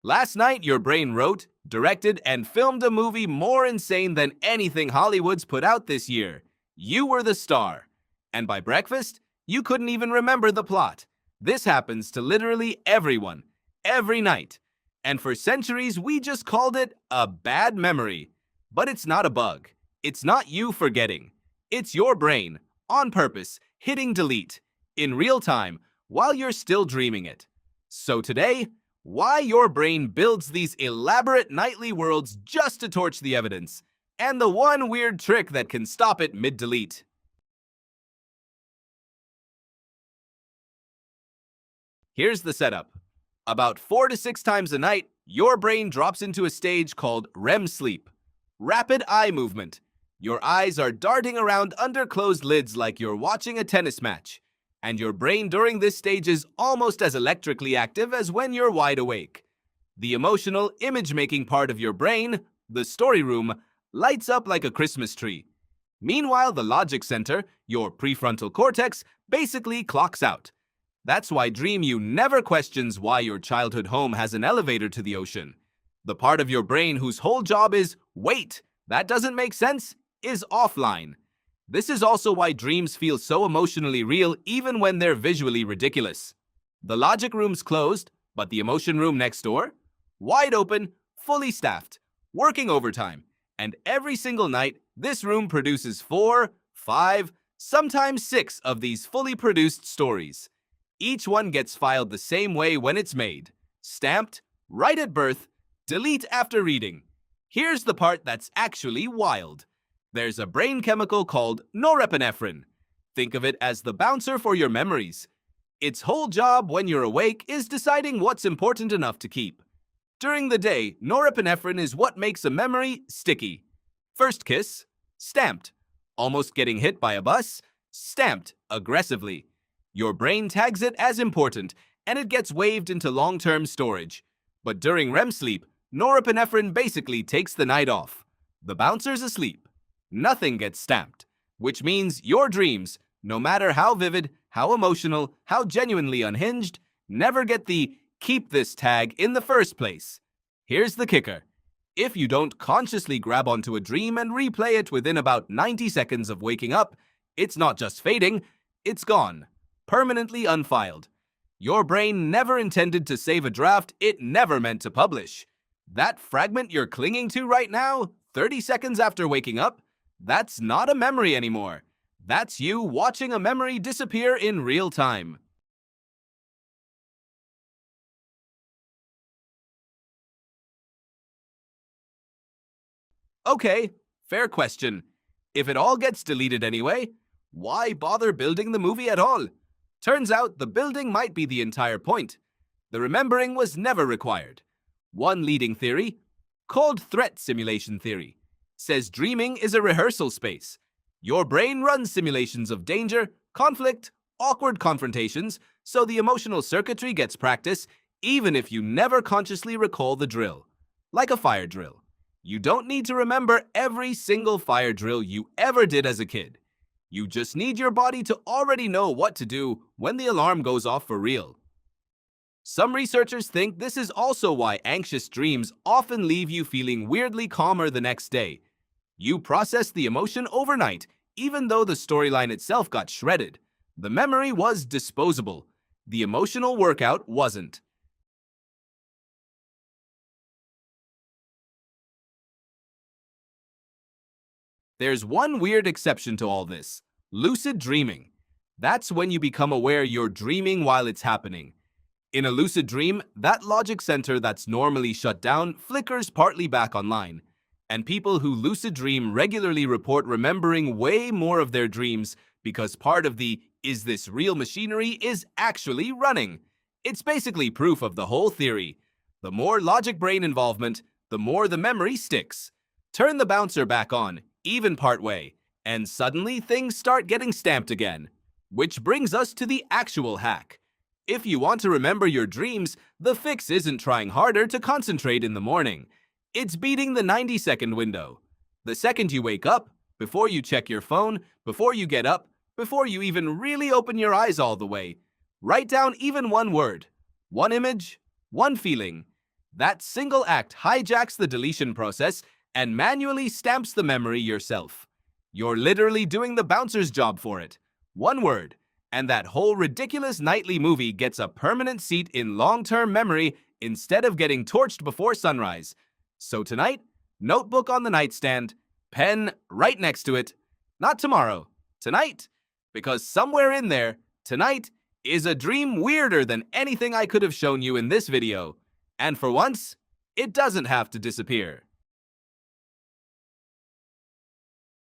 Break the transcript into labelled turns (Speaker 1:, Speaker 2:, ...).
Speaker 1: Last night, your brain wrote, directed, and filmed a movie more insane than anything Hollywood's put out this year. You were the star. And by breakfast, you couldn't even remember the plot. This happens to literally everyone, every night. And for centuries, we just called it a bad memory. But it's not a bug. It's not you forgetting. It's your brain, on purpose, hitting delete, in real time, while you're still dreaming it. So today, why your brain builds these elaborate nightly worlds just to torch the evidence, and the one weird trick that can stop it mid-delete. Here's the setup. About 4 to 6 times a night, your brain drops into a stage called REM sleep, rapid eye movement. Your eyes are darting around under closed lids like you're watching a tennis match. And your brain during this stage is almost as electrically active as when you're wide awake. The emotional, image-making part of your brain, the story room, lights up like a Christmas tree. Meanwhile, the logic center, your prefrontal cortex, basically clocks out. That's why Dream You never questions why your childhood home has an elevator to the ocean. The part of your brain whose whole job is, wait, that doesn't make sense, is offline. This is also why dreams feel so emotionally real even when they're visually ridiculous. The logic room's closed, but the emotion room next door? Wide open, fully staffed, working overtime. And every single night, this room produces 4, 5, sometimes 6 of these fully produced stories. Each one gets filed the same way when it's made. Stamped, right at birth, delete after reading. Here's the part that's actually wild. There's a brain chemical called norepinephrine. Think of it as the bouncer for your memories. Its whole job when you're awake is deciding what's important enough to keep. During the day, norepinephrine is what makes a memory sticky. First kiss, stamped. Almost getting hit by a bus, stamped aggressively. Your brain tags it as important, and it gets waved into long-term storage. But during REM sleep, norepinephrine basically takes the night off. The bouncer's asleep. Nothing gets stamped, which means your dreams, no matter how vivid, how emotional, how genuinely unhinged, never get the keep this tag in the first place. Here's the kicker. If you don't consciously grab onto a dream and replay it within about 90 seconds of waking up, it's not just fading, it's gone, permanently unfiled. Your brain never intended to save a draft it never meant to publish. That fragment you're clinging to right now, 30 seconds after waking up, that's not a memory anymore. That's you watching a memory disappear in real time. Okay, fair question. If it all gets deleted anyway, why bother building the movie at all? Turns out the building might be the entire point. The remembering was never required. One leading theory, called threat simulation theory, says dreaming is a rehearsal space. Your brain runs simulations of danger, conflict, awkward confrontations, so the emotional circuitry gets practice even if you never consciously recall the drill. Like a fire drill. You don't need to remember every single fire drill you ever did as a kid. You just need your body to already know what to do when the alarm goes off for real. Some researchers think this is also why anxious dreams often leave you feeling weirdly calmer the next day. You processed the emotion overnight, even though the storyline itself got shredded. The memory was disposable. The emotional workout wasn't. There's one weird exception to all this. Lucid dreaming. That's when you become aware you're dreaming while it's happening. In a lucid dream, that logic center that's normally shut down flickers partly back online. And people who lucid dream regularly report remembering way more of their dreams because part of the "is this real" machinery is actually running. It's basically proof of the whole theory. The more logic brain involvement, the more the memory sticks. Turn the bouncer back on, even partway, and suddenly things start getting stamped again. Which brings us to the actual hack. If you want to remember your dreams, the fix isn't trying harder to concentrate in the morning. It's beating the 90-second window. The second you wake up, before you check your phone, before you get up, before you even really open your eyes all the way, write down even one word, one image, one feeling. That single act hijacks the deletion process and manually stamps the memory yourself. You're literally doing the bouncer's job for it. One word, and that whole ridiculous nightly movie gets a permanent seat in long-term memory instead of getting torched before sunrise. So tonight, notebook on the nightstand, pen right next to it. Not tomorrow, tonight. Because somewhere in there, tonight is a dream weirder than anything I could have shown you in this video. And for once, it doesn't have to disappear.